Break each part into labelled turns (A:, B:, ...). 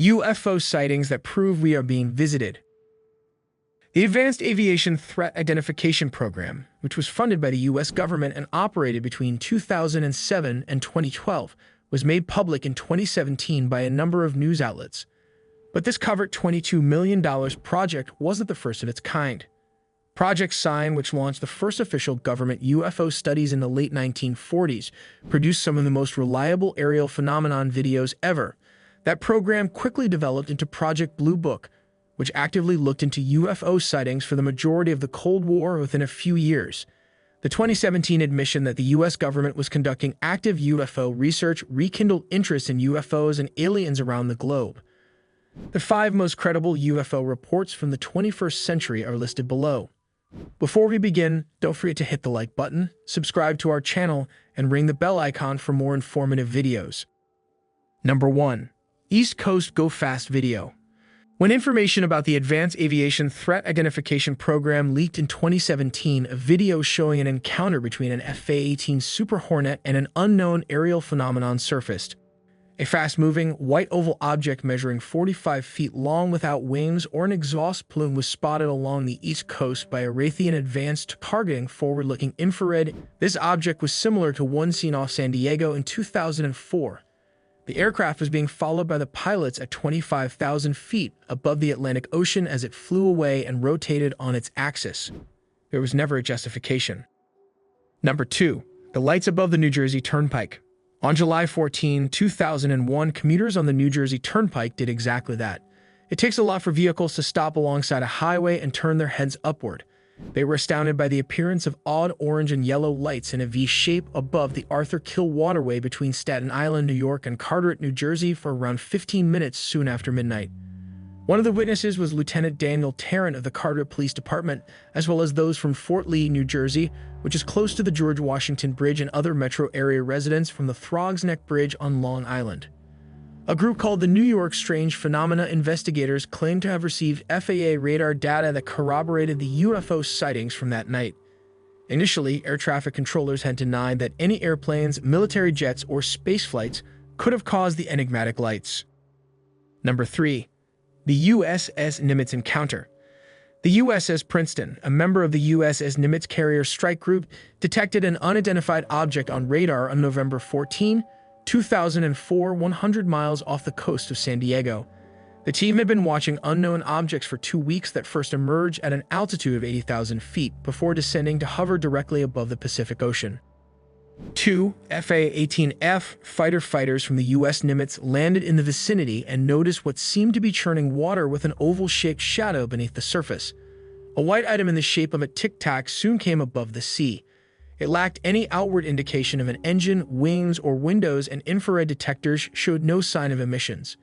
A: UFO sightings that prove we are being visited. The Advanced Aviation Threat Identification Program, which was funded by the U.S. government and operated between 2007 and 2012, was made public in 2017 by a number of news outlets. But this covered $22 million project wasn't the first of its kind. Project Sign, which launched the first official government UFO studies in the late 1940s, produced some of the most reliable aerial phenomenon videos ever. That program quickly developed into Project Blue Book, which actively looked into UFO sightings for the majority of the Cold War within a few years. The 2017 admission that the U.S. government was conducting active UFO research rekindled interest in UFOs and aliens around the globe. The 5 most credible UFO reports from the 21st century are listed below. Before we begin, don't forget to hit the like button, subscribe to our channel, and ring the bell icon for more informative videos. Number 1. East Coast Go Fast Video. When information about the Advanced Aviation Threat Identification Program leaked in 2017, a video showing an encounter between an FA-18 Super Hornet and an unknown aerial phenomenon surfaced. A fast-moving, white oval object measuring 45 feet long without wings or an exhaust plume was spotted along the East Coast by a Raytheon Advanced targeting forward-looking infrared. This object was similar to one seen off San Diego in 2004. The aircraft was being followed by the pilots at 25,000 feet above the Atlantic Ocean as it flew away and rotated on its axis. There was never a justification. Number 2. The lights above the New Jersey Turnpike. On July 14, 2001, commuters on the New Jersey Turnpike did exactly that. It takes a lot for vehicles to stop alongside a highway and turn their heads upward. They were astounded by the appearance of odd orange and yellow lights in a V shape above the Arthur Kill waterway between Staten Island, New York and Carteret, New Jersey for around 15 minutes soon after midnight. One of the witnesses was Lieutenant Daniel Tarrant of the Carteret Police Department, as well as those from Fort Lee, New Jersey, which is close to the George Washington Bridge, and other metro area residents from the Throgs Neck Bridge on Long Island. A group called the New York Strange Phenomena Investigators claimed to have received FAA radar data that corroborated the UFO sightings from that night. Initially, air traffic controllers had denied that any airplanes, military jets, or space flights could have caused the enigmatic lights. Number 3. The USS Nimitz Encounter. The USS Princeton, a member of the USS Nimitz Carrier Strike Group, detected an unidentified object on radar on November 14, 2004, 100 miles off the coast of San Diego. The team had been watching unknown objects for 2 weeks that first emerged at an altitude of 80,000 feet before descending to hover directly above the Pacific Ocean. 2. FA-18F fighter fighters from the U.S. Nimitz landed in the vicinity and noticed what seemed to be churning water with an oval-shaped shadow beneath the surface. A white item in the shape of a tic-tac soon came above the sea. It lacked any outward indication of an engine, wings, or windows, and infrared detectors showed no sign of emissions.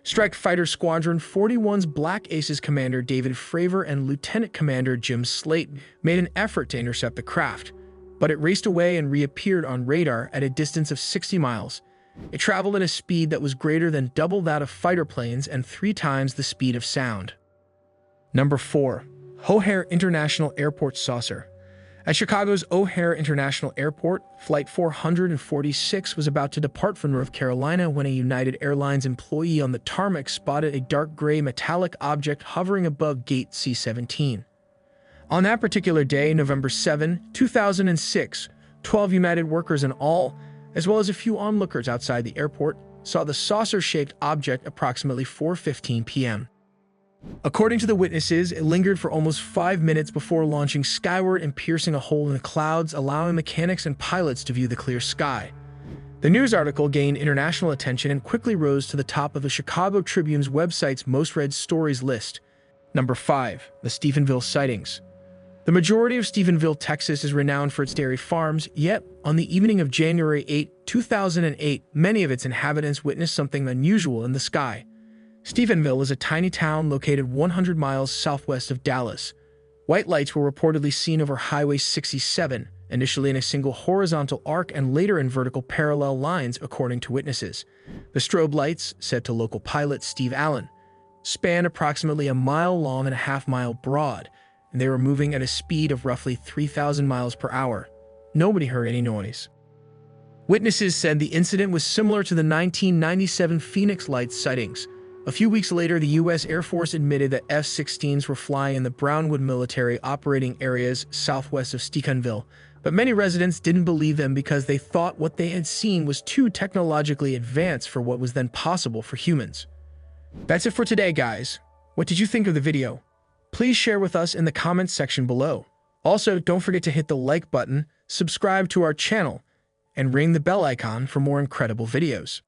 A: Strike Fighter Squadron 41's Black Aces Commander David Fravor and Lieutenant Commander Jim Slate made an effort to intercept the craft, but it raced away and reappeared on radar at a distance of 60 miles. It traveled at a speed that was greater than double that of fighter planes and 3 times the speed of sound. Number 4. O'Hare International Airport Saucer. At Chicago's O'Hare International Airport, Flight 446 was about to depart for North Carolina when a United Airlines employee on the tarmac spotted a dark gray metallic object hovering above Gate C-17. On that particular day, November 7, 2006, 12 United workers in all, as well as a few onlookers outside the airport, saw the saucer-shaped object approximately 4:15 p.m. According to the witnesses, it lingered for almost 5 minutes before launching skyward and piercing a hole in the clouds, allowing mechanics and pilots to view the clear sky. The news article gained international attention and quickly rose to the top of the Chicago Tribune's website's most read stories list. Number 5. The Stephenville Sightings. The majority of Stephenville, Texas is renowned for its dairy farms, yet, on the evening of January 8, 2008, many of its inhabitants witnessed something unusual in the sky. Stephenville is a tiny town located 100 miles southwest of Dallas. White lights were reportedly seen over Highway 67, initially in a single horizontal arc and later in vertical parallel lines, according to witnesses. The strobe lights, said to local pilot Steve Allen, spanned approximately a mile long and a half-mile broad, and they were moving at a speed of roughly 3,000 miles per hour. Nobody heard any noise. Witnesses said the incident was similar to the 1997 Phoenix Lights sightings, A few weeks later, the U.S. Air Force admitted that F-16s were flying in the Brownwood military operating areas southwest of Steaconville, but many residents didn't believe them because they thought what they had seen was too technologically advanced for what was then possible for humans. That's it for today, guys. What did you think of the video? Please share with us in the comments section below. Also, don't forget to hit the like button, subscribe to our channel, and ring the bell icon for more incredible videos.